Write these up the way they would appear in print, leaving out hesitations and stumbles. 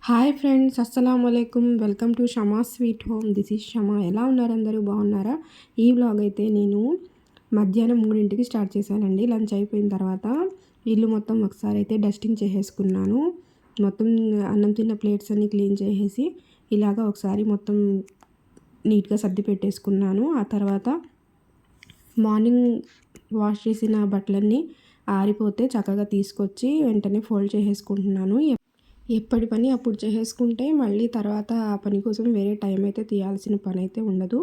Hi friends, అస్సలం అయికుం. Welcome to Shama sweet home. This is Shama. ఎలా ఉన్నారు? అందరూ బాగున్నారా? ఈ వ్లాగ్ అయితే నేను మధ్యాహ్నం 3కి స్టార్ట్ చేశానండి. లంచ్ అయిపోయిన తర్వాత ఇల్లు మొత్తం ఒకసారి అయితే డస్టింగ్ చేసేసుకున్నాను. మొత్తం అన్నం తిన్న ప్లేట్స్ అన్నీ క్లీన్ చేసేసి ఇలాగా ఒకసారి మొత్తం నీట్గా సర్ది పెట్టేసుకున్నాను. ఆ తర్వాత మార్నింగ్ వాష్ చేసిన బట్టలన్నీ ఆరిపోతే చక్కగా తీసుకొచ్చి వెంటనే ఫోల్డ్ చేసేసుకుంటున్నాను. ఎప్పటి పని అప్పుడు చేసేసుకుంటే మళ్ళీ తర్వాత ఆ పని కోసం వేరే టైం అయితే తీయాల్సిన పని అయితే ఉండదు.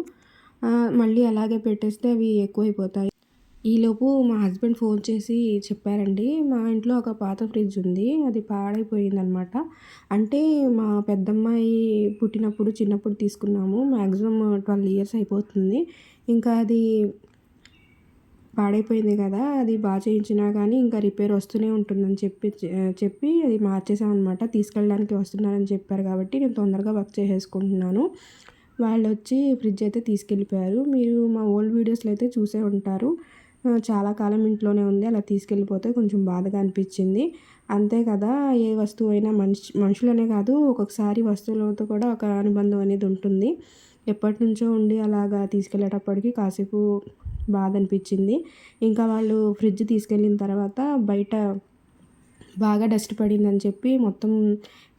మళ్ళీ అలాగే పెట్టేస్తే అవి ఎక్కువైపోతాయి. ఈలోపు మా హస్బెండ్ ఫోన్ చేసి చెప్పారండి, మా ఇంట్లో ఒక పాత ఫ్రిడ్జ్ ఉంది, అది పాడైపోయిందనమాట. అంటే మా పెద్దమ్మాయి పుట్టినప్పుడు చిన్నప్పుడు తీసుకున్నాము. మ్యాక్సిమం 12 ఇయర్స్ అయిపోతుంది. ఇంకా అది పాడైపోయింది కదా, అది బాగా చేయించినా కానీ ఇంకా రిపేర్ వస్తూనే ఉంటుందని చెప్పి అది మార్చేసామన్నమాట. తీసుకెళ్ళడానికి వస్తున్నారని చెప్పారు కాబట్టి నేను తొందరగా వర్క్ చేసేసుకుంటున్నాను. వాళ్ళు వచ్చి ఫ్రిడ్జ్ అయితే తీసుకెళ్ళిపోయారు. మీరు మా ఓల్డ్ వీడియోస్లో అయితే చూసే ఉంటారు. చాలా కాలం ఇంట్లోనే ఉంది, అలా తీసుకెళ్ళిపోతే కొంచెం బాధగా అనిపించింది. అంతే కదా, ఏ వస్తువు అయినా మనుషులనే కాదు, ఒక్కొక్కసారి వస్తువులతో కూడా ఒక అనుబంధం అనేది ఉంటుంది. ఎప్పటి నుంచో ఉండి అలాగా తీసుకెళ్ళేటప్పటికి కాసేపు బాధ అనిపించింది. ఇంకా వాళ్ళు ఫ్రిడ్జ్ తీసుకెళ్ళిన తర్వాత బయట బాగా డస్ట్ పడిందని చెప్పి మొత్తం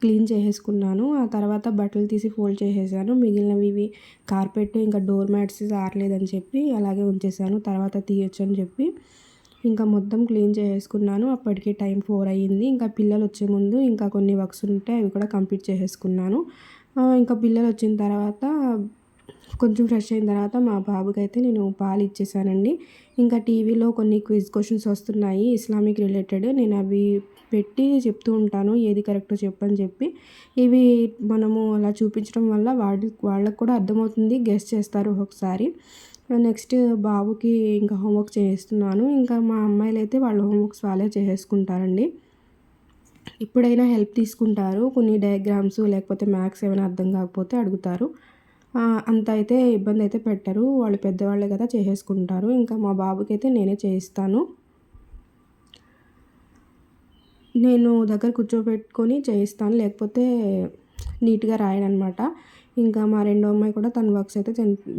క్లీన్ చేసేసుకున్నాను. ఆ తర్వాత బట్టలు తీసి ఫోల్డ్ చేసేసాను. మిగిలినవి ఇవి కార్పెట్ ఇంకా డోర్ మ్యాట్స్ ఆరలేదని చెప్పి అలాగే ఉంచేసాను. తర్వాత తీయొచ్చు అని చెప్పి ఇంకా మొత్తం క్లీన్ చేసేసుకున్నాను. అప్పటికి టైం 4 అయ్యింది. ఇంకా పిల్లలు వచ్చే ముందు ఇంకా కొన్ని వర్క్స్ ఉంటే అవి కూడా కంప్లీట్ చేసేసుకున్నాను. ఇంకా పిల్లలు వచ్చిన తర్వాత కొంచెం ఫ్రెష్ అయిన తర్వాత మా బాబుకైతే నేను పాలు ఇచ్చేసానండి. ఇంకా టీవీలో కొన్ని క్విజ్ క్వశ్చన్స్ వస్తున్నాయి ఇస్లామిక్ రిలేటెడ్. నేను అవి పెట్టి చెప్తూ ఉంటాను, ఏది కరెక్టో చెప్పని చెప్పి. ఇవి మనము అలా చూపించడం వల్ల వాళ్ళకు కూడా అర్థమవుతుంది, గెస్ చేస్తారు ఒకసారి. నెక్స్ట్ బాబుకి ఇంకా హోంవర్క్ చేస్తున్నాను. ఇంకా మా అమ్మాయిలు అయితే వాళ్ళ హోంవర్క్స్ వాళ్ళే చేసేసుకుంటారండి. ఇప్పుడైనా హెల్ప్ తీసుకుంటారు, కొన్ని డయాగ్రామ్స్ లేకపోతే మ్యాథ్స్ ఏమైనా అర్థం కాకపోతే అడుగుతారు. అంత అయితే ఇబ్బంది అయితే పెట్టరు, వాళ్ళు పెద్దవాళ్ళే కదా చేసేసుకుంటారు. ఇంకా మా బాబుకైతే నేనే చేయిస్తాను. నేను దగ్గర కూర్చోబెట్టుకొని చేయిస్తాను, లేకపోతే నీట్గా రాయనమాట. ఇంకా మా రెండో అమ్మాయి కూడా తన వర్క్స్ అయితే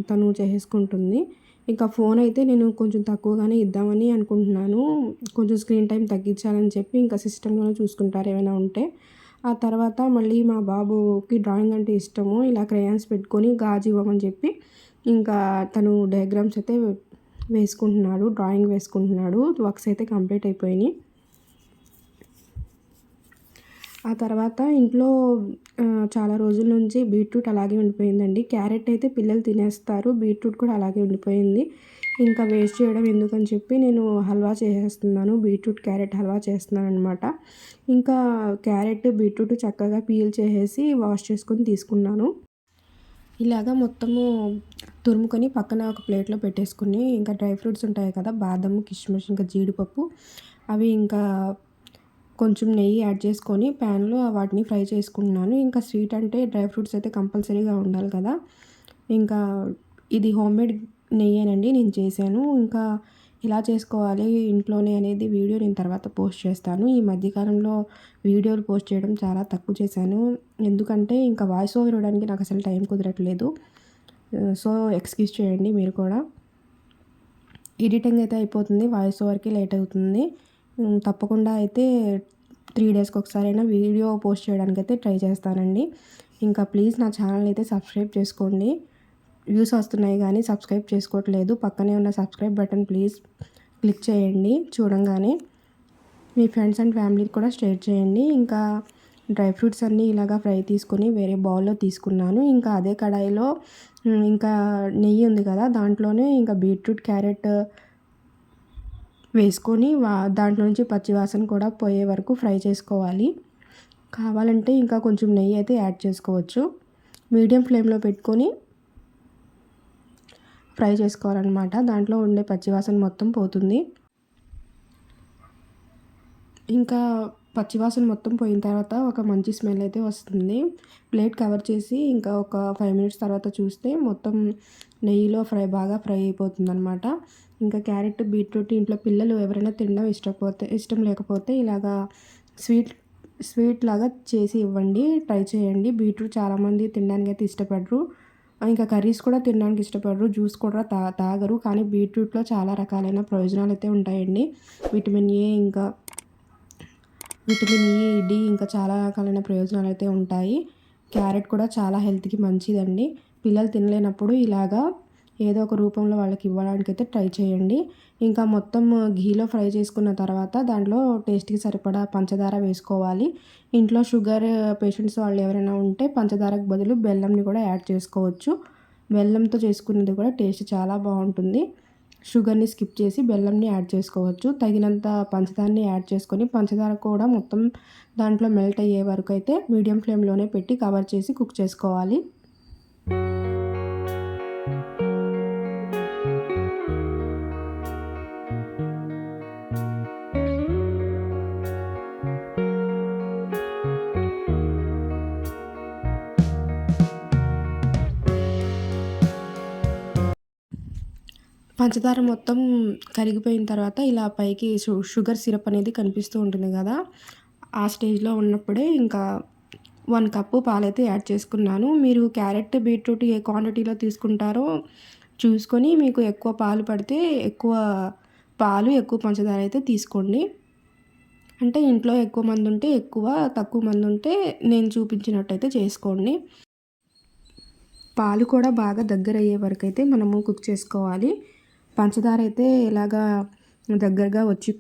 తను చేసేసుకుంటుంది. ఇంకా ఫోన్ అయితే నేను కొంచెం తక్కువగానే ఇద్దామని అనుకుంటున్నాను. కొంచెం స్క్రీన్ టైం తగ్గించాలని చెప్పి ఇంకా సిస్టంలోనే చూసుకుంటారు ఏమైనా ఉంటే. ఆ తర్వాత మళ్ళీ మా బాబుకి డ్రాయింగ్ అంటే ఇష్టము. ఇలా క్రేయాన్స్ పెట్టుకొని గాజు ఇవ్వమని చెప్పి ఇంకా తను డయాగ్రామ్స్ అయితే వేసుకుంటున్నాడు, డ్రాయింగ్ వేసుకుంటున్నాడు. వర్క్స్ అయితే కంప్లీట్ అయిపోయినాయి. ఆ తర్వాత ఇంట్లో చాలా రోజుల నుంచి బీట్రూట్ అలాగే ఉండిపోయిందండి. క్యారెట్ అయితే పిల్లలు తినేస్తారు, బీట్రూట్ కూడా అలాగే ఉండిపోయింది. ఇంకా వేస్ట్ చేయడం ఎందుకని చెప్పి నేను హల్వా చేసేస్తున్నాను, బీట్రూట్ క్యారెట్ హల్వా చేస్తున్నాను అనమాట. ఇంకా క్యారెట్ బీట్రూట్ చక్కగా పీల్ చేసేసి వాష్ చేసుకొని తీసుకున్నాను. ఇలాగా మొత్తము తురుముకొని పక్కన ఒక ప్లేట్లో పెట్టేసుకుని ఇంకా డ్రై ఫ్రూట్స్ ఉంటాయి కదా, బాదము, కిస్మిస్, ఇంకా జీడిపప్పు, అవి ఇంకా కొంచెం నెయ్యి యాడ్ చేసుకొని ప్యాన్లో వాటిని ఫ్రై చేసుకుంటున్నాను. ఇంకా స్వీట్ అంటే డ్రై ఫ్రూట్స్ అయితే కంపల్సరీగా ఉండాలి కదా. ఇంకా ఇది హోమ్మేడ్ నెయ్యేనండి నేను చేశాను. ఇంకా ఎలా చేసుకోవాలి ఇంట్లోనే అనేది వీడియో నేను తర్వాత పోస్ట్ చేస్తాను. ఈ మధ్యకాలంలో వీడియోలు పోస్ట్ చేయడం చాలా తక్కువ చేశాను, ఎందుకంటే ఇంకా వాయిస్ ఓవర్ ఇవ్వడానికి నాకు అసలు టైం కుదరట్లేదు. సో ఎక్స్క్యూజ్ చేయండి మీరు కూడా. ఎడిటింగ్ అయితే అయిపోతుంది, వాయిస్ ఓవర్కి లేట్ అవుతుంది. తప్పకుండా అయితే 3 డేస్కి ఒకసారైనా వీడియో పోస్ట్ చేయడానికి అయితే ట్రై చేస్తానండి. ఇంకా ప్లీజ్ నా ఛానల్ అయితే సబ్స్క్రైబ్ చేసుకోండి. వ్యూస్ వస్తున్నాయి కానీ సబ్స్క్రైబ్ చేసుకోవట్లేదు. పక్కనే ఉన్న సబ్స్క్రైబ్ బటన్ ప్లీజ్ క్లిక్ చేయండి. చూడంగానే మీ ఫ్రెండ్స్ అండ్ ఫ్యామిలీకి కూడా షేర్ చేయండి. ఇంకా డ్రై ఫ్రూట్స్ అన్నీ ఇలాగా ఫ్రై తీసుకొని వేరే బౌల్లో తీసుకున్నాను. ఇంకా అదే కడాయిలో ఇంకా నెయ్యి ఉంది కదా, దాంట్లోనే ఇంకా బీట్రూట్ క్యారెట్ వేసుకొని దాంట్లో నుంచి పచ్చివాసన కూడా పోయే వరకు ఫ్రై చేసుకోవాలి. కావాలంటే ఇంకా కొంచెం నెయ్యి అయితే యాడ్ చేసుకోవచ్చు. మీడియం ఫ్లేమ్లో పెట్టుకొని ఫ్రై చేసుకోవాలన్నమాట. దాంట్లో ఉండే పచ్చివాసన మొత్తం పోతుంది. ఇంకా పచ్చివాసన మొత్తం పోయిన తర్వాత ఒక మంచి స్మెల్ అయితే వస్తుంది. ప్లేట్ కవర్ చేసి ఇంకా ఒక 5 మినిట్స్ తర్వాత చూస్తే మొత్తం నెయ్యిలో బాగా ఫ్రై అయిపోతుంది అనమాట. ఇంకా క్యారెట్ బీట్రూట్ ఇంట్లో పిల్లలు ఎవరైనా తినడం ఇష్టం లేకపోతే ఇలాగా స్వీట్ స్వీట్ లాగా చేసి ఇవ్వండి, ట్రై చేయండి. బీట్రూట్ చాలామంది తినడానికి అయితే ఇష్టపడరు, ఇంకా కర్రీస్ కూడా తినడానికి ఇష్టపడరు, జ్యూస్ కూడా తాగరు. కానీ బీట్రూట్లో చాలా రకాలైన ప్రయోజనాలు అయితే ఉంటాయండి. విటమిన్ ఏ, ఇంకా విటమిన్ ఈ, డి, ఇంకా చాలా రకాలైన ప్రయోజనాలు అయితే ఉంటాయి. క్యారెట్ కూడా చాలా హెల్త్కి మంచిదండి. పిల్లలు తినలేనప్పుడు ఇలాగా ఏదో ఒక రూపంలో వాళ్ళకి ఇవ్వడానికి అయితే ట్రై చేయండి. ఇంకా మొత్తం ఘీలో ఫ్రై చేసుకున్న తర్వాత దాంట్లో టేస్ట్కి సరిపడా పంచదార వేసుకోవాలి. ఇంట్లో షుగర్ పేషెంట్స్ వాళ్ళు ఎవరైనా ఉంటే పంచదారకు బదులు బెల్లంని కూడా యాడ్ చేసుకోవచ్చు. బెల్లంతో చేసుకునేది కూడా టేస్ట్ చాలా బాగుంటుంది. షుగర్ని స్కిప్ చేసి బెల్లంని యాడ్ చేసుకోవచ్చు. తగినంత పంచదారని యాడ్ చేసుకొని పంచదార కూడా మొత్తం దాంట్లో మెల్ట్ అయ్యే వరకు అయితే మీడియం ఫ్లేమ్లోనే పెట్టి కవర్ చేసి కుక్ చేసుకోవాలి. పంచదార మొత్తం కరిగిపోయిన తర్వాత ఇలా పైకి షుగర్ సిరప్ అనేది కనిపిస్తూ ఉంటుంది కదా, ఆ స్టేజ్లో ఉన్నప్పుడే ఇంకా 1 కప్పు పాలైతే యాడ్ చేసుకున్నాను. మీరు క్యారెట్, బీట్రూట్ ఏ క్వాంటిటీలో తీసుకుంటారో చూసుకొని మీకు ఎక్కువ పాలు పడితే ఎక్కువ పాలు, ఎక్కువ పంచదార అయితే తీసుకోండి. అంటే ఇంట్లో ఎక్కువ మంది ఉంటే ఎక్కువ, తక్కువ మంది ఉంటే నేను చూపించినట్టయితే చేసుకోండి. పాలు కూడా బాగా దగ్గర అయ్యే వరకు అయితే మనము కుక్ చేసుకోవాలి. పంచదార అయితే ఇలాగా దగ్గరగా వచ్చి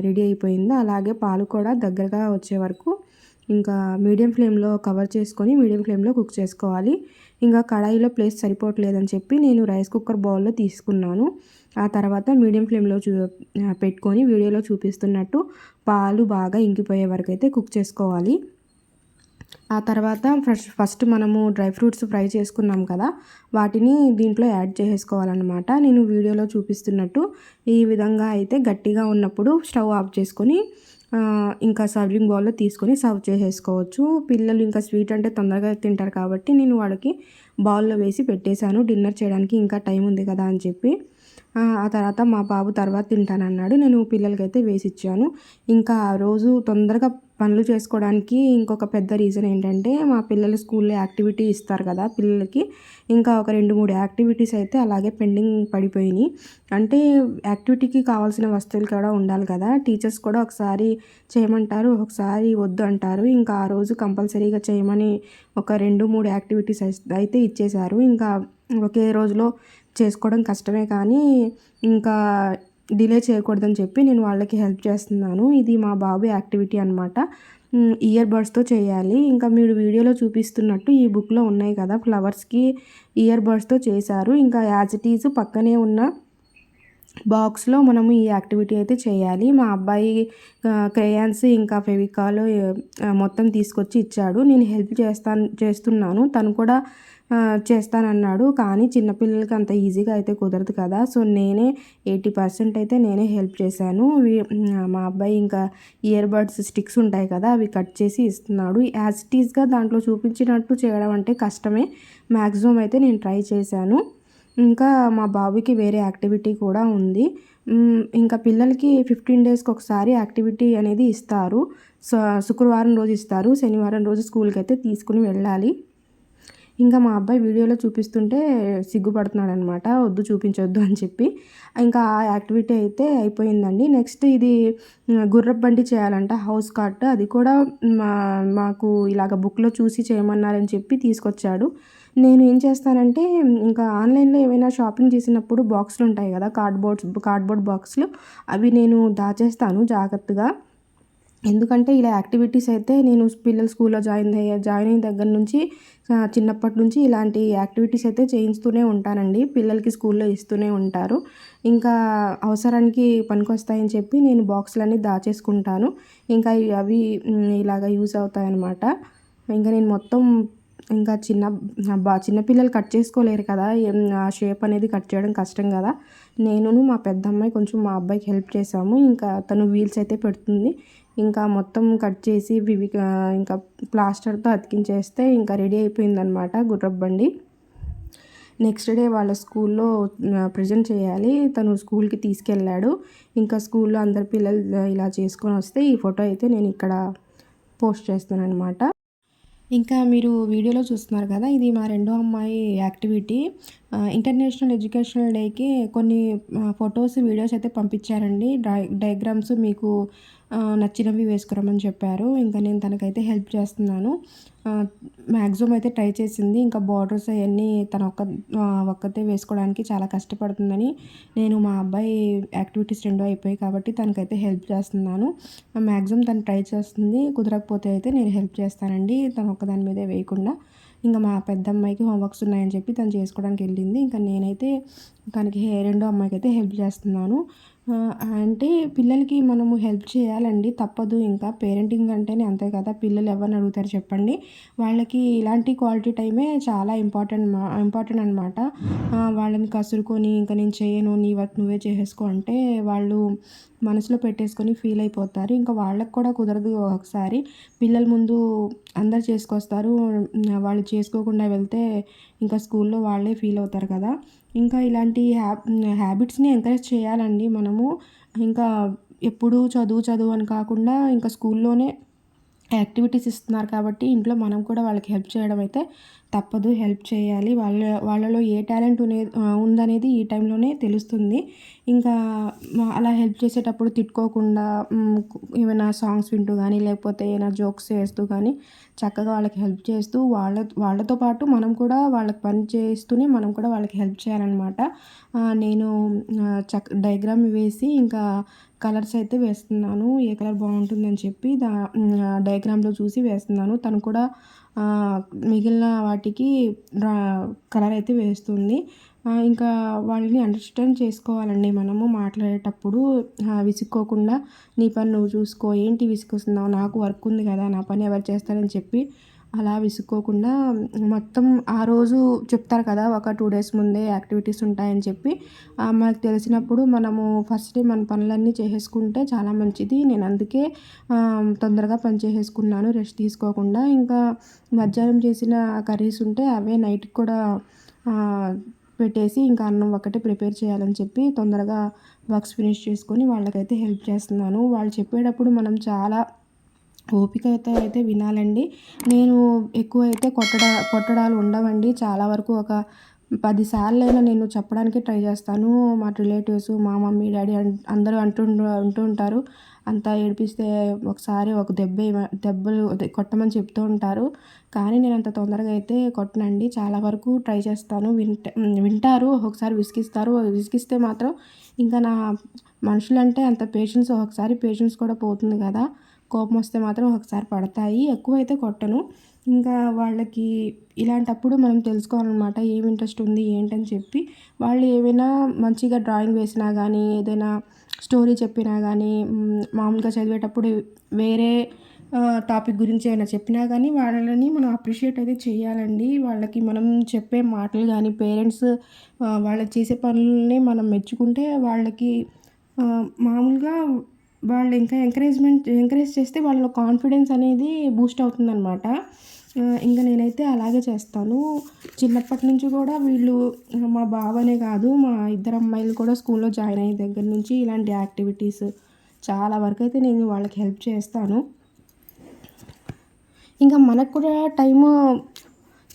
రెడీ అయిపోయిందో అలాగే పాలు కూడా దగ్గరగా వచ్చే వరకు ఇంకా మీడియం ఫ్లేమ్లో కవర్ చేసుకొని మీడియం ఫ్లేమ్లో కుక్ చేసుకోవాలి. ఇంకా కడాయిలో ప్లేస్ సరిపోవట్లేదని చెప్పి నేను రైస్ కుక్కర్ బౌల్లో తీసుకున్నాను. ఆ తర్వాత మీడియం ఫ్లేమ్లో పెట్టుకొని వీడియోలో చూపిస్తున్నట్టు పాలు బాగా ఇంకిపోయే వరకు అయితే కుక్ చేసుకోవాలి. ఆ తర్వాత ఫస్ట్ మనము డ్రై ఫ్రూట్స్ ఫ్రై చేసుకున్నాం కదా, వాటిని దీంట్లో యాడ్ చేసేసుకోవాలన్నమాట. నేను వీడియోలో చూపిస్తున్నట్టు ఈ విధంగా అయితే గట్టిగా ఉన్నప్పుడు స్టవ్ ఆఫ్ చేసుకొని ఇంకా సర్వింగ్ బౌల్లో తీసుకొని సర్వ్ చేసేసుకోవచ్చు. పిల్లలు ఇంకా స్వీట్ అంటే తొందరగా తింటారు కాబట్టి నేను వాళ్ళకి బౌల్లో వేసి పెట్టేశాను. డిన్నర్ చేయడానికి ఇంకా టైం ఉంది కదా అని చెప్పి. ఆ తర్వాత మా బాబు తర్వాత తింటానన్నాడు. నేను పిల్లలకైతే వేసి ఇచ్చాను. ఇంకా ఆ రోజు తొందరగా పనులు చేసుకోవడానికి ఇంకొక పెద్ద రీజన్ ఏంటంటే మా పిల్లలు స్కూల్లో యాక్టివిటీ ఇస్తారు కదా పిల్లలకి, ఇంకా ఒక 2-3 యాక్టివిటీస్ అయితే అలాగే పెండింగ్ పడిపోయినాయి. అంటే యాక్టివిటీకి కావాల్సిన వస్తువులు కూడా ఉండాలి కదా, టీచర్స్ కూడా ఒకసారి చేయమంటారు, ఒకసారి వద్దు అంటారు. ఇంకా ఆ రోజు కంపల్సరీగా చేయమని ఒక 2-3 యాక్టివిటీస్ అయితే ఇచ్చేశారు. ఇంకా ఒకే రోజులో చేసుకోవడం కష్టమే కానీ ఇంకా డిలే చేయకూడదని చెప్పి నేను వాళ్ళకి హెల్ప్ చేస్తున్నాను. ఇది మా బాబు యాక్టివిటీ అనమాట. ఇయర్ బడ్స్తో చేయాలి. ఇంకా మీరు వీడియోలో చూపిస్తున్నట్టు ఈ బుక్లో ఉన్నాయి కదా ఫ్లవర్స్కి ఇయర్ బడ్స్తో చేశారు. ఇంకా యాజ్ ఇట్ ఈజ్ పక్కనే ఉన్న బాక్స్లో మనము ఈ యాక్టివిటీ అయితే చేయాలి. మా అబ్బాయి క్రేయాన్స్ ఇంకా ఫెవికాల్ మొత్తం తీసుకొచ్చి ఇచ్చాడు. నేను హెల్ప్ చేస్తున్నాను, తను కూడా చేస్తానన్నాడు. కానీ చిన్నపిల్లలకి అంత ఈజీగా అయితే కుదరదు కదా, సో నేనే 80% అయితే నేనే హెల్ప్ చేశాను. మా అబ్బాయి ఇంకా ఇయర్ బడ్స్ స్టిక్స్ ఉంటాయి కదా, అవి కట్ చేసి ఇస్తున్నాడు. యాజ్ ఇట్ ఈస్గా దాంట్లో చూపించినట్టు చేయడం అంటే కష్టమే. మ్యాక్సిమం అయితే నేను ట్రై చేశాను. ఇంకా మా బాబుకి వేరే యాక్టివిటీ కూడా ఉంది. ఇంకా పిల్లలకి 15 డేస్కి ఒకసారి యాక్టివిటీ అనేది ఇస్తారు. శుక్రవారం రోజు ఇస్తారు, శనివారం రోజు స్కూల్కి అయితే తీసుకుని వెళ్ళాలి. ఇంకా మా అబ్బాయి వీడియోలో చూపిస్తుంటే సిగ్గుపడుతున్నాడు అనమాట, వద్దు చూపించొద్దు అని చెప్పి. ఇంకా ఆ యాక్టివిటీ అయితే అయిపోయిందండి. నెక్స్ట్ ఇది గుర్రపు బండి చేయాలంట, హౌస్ కార్ట్. అది కూడా మాకు ఇలాగ బుక్లో చూసి చేయమన్నారని చెప్పి తీసుకొచ్చాడు. నేను ఏం చేస్తానంటే ఇంకా ఆన్లైన్లో ఏమైనా షాపింగ్ చేసినప్పుడు బాక్సులు ఉంటాయి కదా, కార్డ్బోర్డ్ బాక్సులు, అవి నేను దాచేస్తాను జాగ్రత్తగా. ఎందుకంటే ఇలా యాక్టివిటీస్ అయితే నేను పిల్లలు స్కూల్లో జాయిన్ అయిన దగ్గర నుంచి చిన్నప్పటి నుంచి ఇలాంటి యాక్టివిటీస్ అయితే చేయిస్తూనే ఉంటానండి. పిల్లలకి స్కూల్లో ఇస్తూనే ఉంటారు. ఇంకా అవసరానికి పనికొస్తాయని చెప్పి నేను బాక్సులన్నీ దాచేసుకుంటాను. ఇంకా అవి ఇలాగ యూస్ అవుతాయన్నమాట. ఇంకా నేను మొత్తం ఇంకా చిన్నపిల్లలు కట్ చేసుకోలేరు కదా, ఆ షేప్ అనేది కట్ చేయడం కష్టం కదా. నేనును మా పెద్దమ్మాయి కొంచెం మా అబ్బాయికి హెల్ప్ చేసాము. ఇంకా తను వీల్స్ అయితే పెడుతుంది. ఇంకా మొత్తం కట్ చేసి ఇంకా ప్లాస్టర్తో అతికించేస్తే ఇంకా రెడీ అయిపోయిందనమాట గుర్రపు బండి. నెక్స్ట్ డే వాళ్ళ స్కూల్లో ప్రజెంట్ చేయాలి. తను స్కూల్కి తీసుకెళ్ళాడు. ఇంకా స్కూల్లో అందరు పిల్లలు ఇలా చేసుకొని వస్తే ఈ ఫోటో అయితే నేను ఇక్కడ పోస్ట్ చేస్తాను అనమాట. ఇంకా మీరు వీడియోలో చూస్తున్నారు కదా, ఇది మా రెండో అమ్మాయి యాక్టివిటీ. ఇంటర్నేషనల్ ఎడ్యుకేషనల్ డేకి కొన్ని ఫొటోస్, వీడియోస్ అయితే పంపించారండి. డయాగ్రామ్స్ మీకు నచ్చినవి వేసుకురమ్మని చెప్పారు. ఇంకా నేను తనకైతే హెల్ప్ చేస్తున్నాను. మ్యాక్సిమం అయితే ట్రై చేసింది. ఇంకా బార్డర్స్ అవన్నీ తన ఒక్కతే వేసుకోవడానికి చాలా కష్టపడుతుందని నేను మా అబ్బాయి యాక్టివిటీస్ 2 అయిపోయాయి కాబట్టి తనకైతే హెల్ప్ చేస్తున్నాను. మ్యాక్సిమం తను ట్రై చేస్తుంది. కుదరకపోతే అయితే నేను హెల్ప్ చేస్తానండి, తను ఒక్కదాని మీదే వేయకుండా. ఇంకా మా పెద్ద అమ్మాయికి హోంవర్క్స్ ఉన్నాయని చెప్పి తను చేసుకోవడానికి వెళ్ళింది. ఇంకా నేనైతే తనకి రెండో అమ్మాయికి అయితే హెల్ప్ చేస్తున్నాను. అంటే పిల్లలకి మనము హెల్ప్ చేయాలండి, తప్పదు. ఇంకా పేరెంటింగ్ అంటేనే అంతే కదా, పిల్లలు ఎవరిని అడుగుతారు చెప్పండి. వాళ్ళకి ఇలాంటి క్వాలిటీ టైమే చాలా ఇంపార్టెంట్ అనమాట. వాళ్ళని కసురుకొని ఇంకా నేను చేయను, నీ వర్క్ నువ్వే చేసేసుకో అంటే వాళ్ళు మనసులో పెట్టేసుకొని ఫీల్ అయిపోతారు. ఇంకా వాళ్ళకి కూడా కుదరదు. ఒకసారి పిల్లల ముందు అందరు చేసుకొస్తారు, వాళ్ళు చేసుకోకుండా వెళ్తే ఇంకా స్కూల్లో వాళ్ళే ఫీల్ అవుతారు కదా. ఇంకా ఇలాంటి హ్యాబిట్స్ని ఎంకరేజ్ చేయాలండి మనము. ఇంకా ఎప్పుడూ చదువు అని కాకుండా ఇంకా స్కూల్లోనే యాక్టివిటీస్ ఇస్తున్నారు కాబట్టి ఇంట్లో మనం కూడా వాళ్ళకి హెల్ప్ చేయడం అయితే తప్పదు, హెల్ప్ చేయాలి. వాళ్ళలో ఏ టాలెంట్ ఉందనేది ఈ టైంలోనే తెలుస్తుంది. ఇంకా అలా హెల్ప్ చేసేటప్పుడు తిట్టుకోకుండా ఏమైనా సాంగ్స్ వింటూ కానీ లేకపోతే ఏమైనా జోక్స్ చేస్తూ కానీ చక్కగా వాళ్ళకి హెల్ప్ చేస్తూ వాళ్ళతో పాటు మనం కూడా వాళ్ళకి పని చేస్తూనే మనం కూడా వాళ్ళకి హెల్ప్ చేయాలన్నమాట. నేను డయాగ్రామ్ వేసి ఇంకా కలర్స్ అయితే వేస్తున్నాను. ఏ కలర్ బాగుంటుందని చెప్పి డయాగ్రామ్లో చూసి వేస్తున్నాను. తను కూడా మిగిలిన వాటికి కలర్ అయితే వేస్తుంది. ఇంకా వాళ్ళని అండర్స్టాండ్ చేసుకోవాలండి మనము మాట్లాడేటప్పుడు. విసుక్కోకుండా నీ పని నువ్వు చూసుకో, ఏంటి విసుకొస్తున్నావు, నాకు వర్క్ ఉంది కదా, నా పని ఎవరు చేస్తారని చెప్పి అలా విసుక్కోకుండా మొత్తం ఆ రోజు చెప్తారు కదా, ఒక 2 డేస్ ముందే యాక్టివిటీస్ ఉంటాయని చెప్పి మనకు తెలిసినప్పుడు మనము ఫస్ట్ డే మన పనులన్నీ చేసేసుకుంటే చాలా మంచిది. నేను అందుకే తొందరగా పని చేసేసుకున్నాను రెస్ట్ తీసుకోకుండా. ఇంకా మధ్యాహ్నం చేసిన కర్రీస్ ఉంటే అవే నైట్కి కూడా పెట్టేసి ఇంకా అన్నం ఒకటే ప్రిపేర్ చేయాలని చెప్పి తొందరగా వర్క్స్ ఫినిష్ చేసుకొని వాళ్ళకైతే హెల్ప్ చేస్తున్నాను. వాళ్ళు చెప్పేటప్పుడు మనం చాలా ఓపికతో అయితే వినాలండి. నేను ఎక్కువ అయితే కొట్టడాలు ఉండవండి. చాలా వరకు ఒక 10 సార్లైనా నేను చెప్పడానికి ట్రై చేస్తాను. మా రిలేటివ్స్, మా మమ్మీ, డాడీ అందరూ అంటూ ఉంటారు. అంతా ఏడిపిస్తే ఒకసారి ఒక దెబ్బలు కొట్టమని చెప్తూ ఉంటారు. కానీ నేను అంత తొందరగా అయితే కొట్టనండి. చాలా వరకు ట్రై చేస్తాను. వింటారు, ఒక్కొక్కసారి విసిగిస్తారు. విసిగిస్తే మాత్రం ఇంకా మనుషులంటే అంత పేషెన్స్, ఒక్కొక్కసారి పేషెన్స్ కూడా పోతుంది కదా. కోపం వస్తే మాత్రం ఒకసారి పడతాయి. ఎక్కువైతే కొట్టను. ఇంకా వాళ్ళకి ఇలాంటప్పుడు మనం తెలుసుకోవాలన్నమాట, ఏమి ఇంట్రెస్ట్ ఉంది ఏంటని చెప్పి. వాళ్ళు ఏమైనా మంచిగా డ్రాయింగ్ వేసినా కానీ, ఏదైనా స్టోరీ చెప్పినా కానీ, మామూలుగా చదివేటప్పుడు వేరే టాపిక్ గురించి ఏమైనా చెప్పినా కానీ వాళ్ళని మనం అప్రిషియేట్ అయితే చేయాలండి. వాళ్ళకి మనం చెప్పే మాటలు కానీ, పేరెంట్స్ వాళ్ళు చేసే పనులని మనం మెచ్చుకుంటే వాళ్ళకి మామూలుగా వాళ్ళు ఇంకా ఎంకరేజ్ చేస్తే వాళ్ళలో కాన్ఫిడెన్స్ అనేది బూస్ట్ అవుతుందన్నమాట. ఇంకా నేనైతే అలాగే చేస్తాను. చిన్నప్పటి నుంచి కూడా వీళ్ళు, మా బావనే కాదు మా ఇద్దరు అమ్మాయిలు కూడా స్కూల్లో జాయిన్ అయ్యే దగ్గర నుంచి ఇలాంటి యాక్టివిటీస్ చాలా వరకు అయితే నేను వాళ్ళకి హెల్ప్ చేస్తాను. ఇంకా మనకు కూడా టైము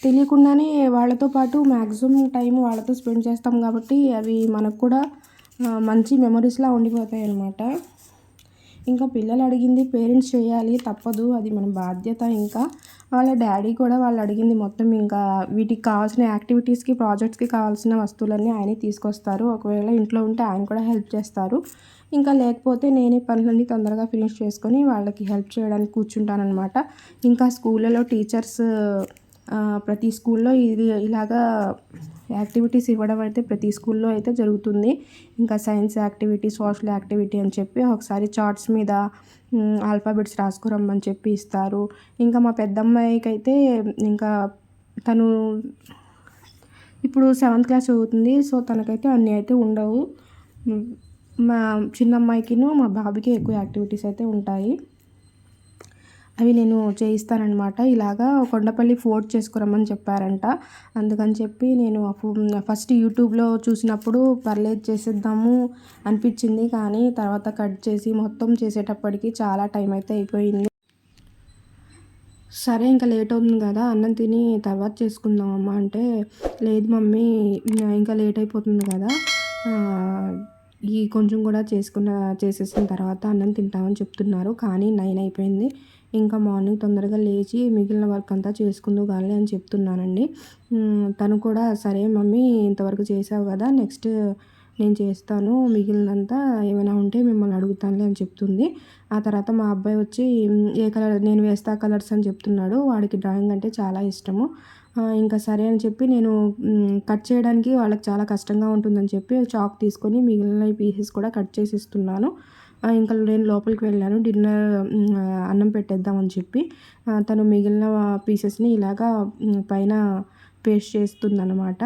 తెలియకుండానే వాళ్ళతో పాటు మ్యాక్సిమం టైం వాళ్ళతో స్పెండ్ చేస్తాం కాబట్టి అవి మనకు కూడా మంచి మెమరీస్లా ఉండిపోతాయి అన్నమాట. ఇంకా పిల్లలు అడిగింది పేరెంట్స్ చేయాలి, తప్పదు, అది మన బాధ్యత. ఇంకా వాళ్ళ డాడీ కూడా వాళ్ళు అడిగింది మొత్తం ఇంకా వీటికి కావాల్సిన యాక్టివిటీస్కి, ప్రాజెక్ట్స్కి కావాల్సిన వస్తువులన్నీ ఆయనే తీసుకొస్తారు. ఒకవేళ ఇంట్లో ఉంటే ఆయన కూడా హెల్ప్ చేస్తారు. ఇంకా లేకపోతే నేనే పనులన్నీ తొందరగా ఫినిష్ చేసుకొని వాళ్ళకి హెల్ప్ చేయడానికి కూర్చుంటానన్నమాట. ఇంకా స్కూళ్ళలో టీచర్స్ ప్రతి స్కూల్లో ఇలాగా యాక్టివిటీస్ ఇవ్వడం అయితే ప్రతి స్కూల్లో అయితే జరుగుతుంది. ఇంకా సైన్స్ యాక్టివిటీ, సోషల్ యాక్టివిటీ అని చెప్పి ఒకసారి చార్ట్స్ మీద ఆల్ఫాబెట్స్ రాసుకురమ్మని చెప్పి ఇస్తారు. ఇంకా మా పెద్దమ్మాయికి అయితే ఇంకా తను ఇప్పుడు 7th క్లాస్ చదువుతుంది. సో తనకైతే అన్నీ అయితే ఉండవు. మా చిన్న అమ్మాయికిను మా బాబుకి ఎక్కువ యాక్టివిటీస్ అయితే ఉంటాయి. అవి నేను చేయిస్తానన్నమాట. ఇలాగా కొండపల్లి ఫోర్ట్ చేసుకురమ్మని చెప్పారంట. అందుకని చెప్పి నేను ఫస్ట్ యూట్యూబ్లో చూసినప్పుడు పర్లేదు చేసేద్దాము అనిపించింది. కానీ తర్వాత కట్ చేసి మొత్తం చేసేటప్పటికి చాలా టైం అయితే అయిపోయింది. సరే ఇంకా లేట్ అవుతుంది కదా, అన్నం తిని తర్వాత చేసుకుందాం అమ్మ అంటే, లేదు మమ్మీ ఇంకా లేట్ అయిపోతుంది కదా, ఈ కొంచెం కూడా చేసేసిన తర్వాత అన్నం తింటామని చెప్తున్నారు. కానీ 9 అయిపోయింది. ఇంకా మార్నింగ్ తొందరగా లేచి మిగిలిన వర్క్ అంతా చేసుకుందువు గానిలే అని చెప్తున్నానండి. తను కూడా సరే మమ్మీ ఇంతవరకు చేసావు కదా, నెక్స్ట్ నేను చేస్తాను, మిగిలినంతా ఏమైనా ఉంటే మిమ్మల్ని అడుగుతానులే అని చెప్తుంది. ఆ తర్వాత మా అబ్బాయి వచ్చి ఏ కలర్ నేను వేస్తా కలర్స్ అని చెప్తున్నాడు. వాడికి డ్రాయింగ్ అంటే చాలా ఇష్టము. ఇంకా సరే అని చెప్పి నేను కట్ చేయడానికి వాళ్ళకి చాలా కష్టంగా ఉంటుందని చెప్పి చాక్ తీసుకొని మిగిలిన పీసెస్ కూడా కట్ చేసి ఇస్తున్నాను. ఇంకా నేను లోపలికి వెళ్ళాను అన్నం పెట్టేద్దామని చెప్పి. తను మిగిలిన పీసెస్‌ని ఇలాగా పైన పేస్ట్ చేస్తుందనమాట.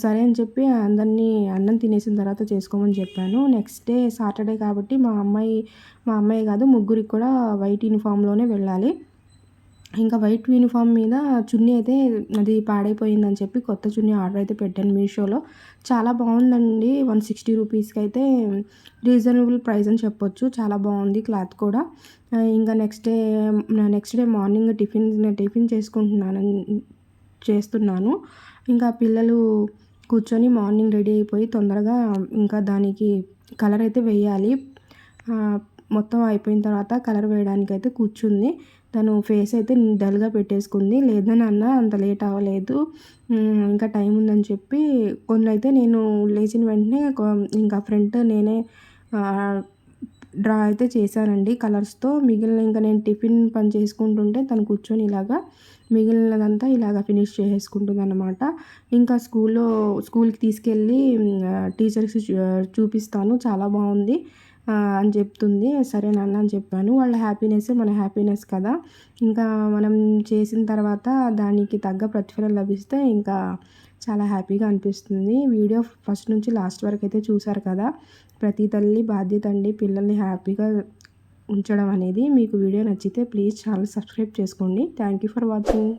సరే అని చెప్పి అందరినీ అన్నం తినేసిన తర్వాత చేసుకోమని చెప్పాను. నెక్స్ట్ డే సాటర్డే కాబట్టి మా అమ్మాయి కాదు, ముగ్గురికి కూడా వైట్ యూనిఫామ్‌లోనే వెళ్ళాలి. ఇంకా వైట్ యూనిఫామ్ మీద చున్నీ అయితే అది పాడైపోయిందని చెప్పి కొత్త చున్నీ ఆర్డర్ అయితే పెట్టాను మీషోలో. చాలా బాగుందండి. 160 రూపీస్‌కి అయితే రీజనబుల్ ప్రైస్ అని చెప్పొచ్చు. చాలా బాగుంది క్లాత్ కూడా. ఇంకా నెక్స్ట్ డే మార్నింగ్ టిఫిన్ చేస్తున్నాను. ఇంకా పిల్లలు కూర్చొని మార్నింగ్ రెడీ అయిపోయి తొందరగా ఇంకా దానికి కలర్ అయితే వేయాలి. మొత్తం అయిపోయిన తర్వాత కలర్ వేయడానికైతే కూర్చుంది. తను ఫేస్ అయితే డల్‌గా పెట్టేసుకుంది. లేదు నాన్న అంత లేట్ అవ్వలేదు, ఇంకా టైం ఉందని చెప్పి కొన్నైతే నేను లేచిన వెంటనే ఇంకా ఫ్రంట్ నేనే డ్రా అయితే చేశానండి కలర్స్‌తో. మిగిలిన ఇంకా నేను టిఫిన్ పని చేసుకుంటుంటే తను కూర్చొని ఇలాగా మిగిలినదంతా ఇలాగ ఫినిష్ చేసేసుకుంటుందన్నమాట. ఇంకా స్కూల్‌కి తీసుకెళ్ళి టీచర్స్‌కి చూపిస్తాను, చాలా బాగుంది అని చెప్తుంది. సరే నాన్న అని చెప్పాను. వాళ్ళ హ్యాపీనెస్సే మన హ్యాపీనెస్ కదా. ఇంకా మనం చేసిన తర్వాత దానికి తగ్గ ప్రతిఫలం లభిస్తే ఇంకా చాలా హ్యాపీగా అనిపిస్తుంది. వీడియో ఫస్ట్ నుంచి లాస్ట్ వరకు అయితే చూసారు కదా. ప్రతి తల్లి బాధ్యత అండి పిల్లల్ని హ్యాపీగా ఉంచడం అనేది. మీకు వీడియో నచ్చితే ప్లీజ్ ఛానల్ సబ్స్క్రైబ్ చేసుకోండి. Thank you for watching.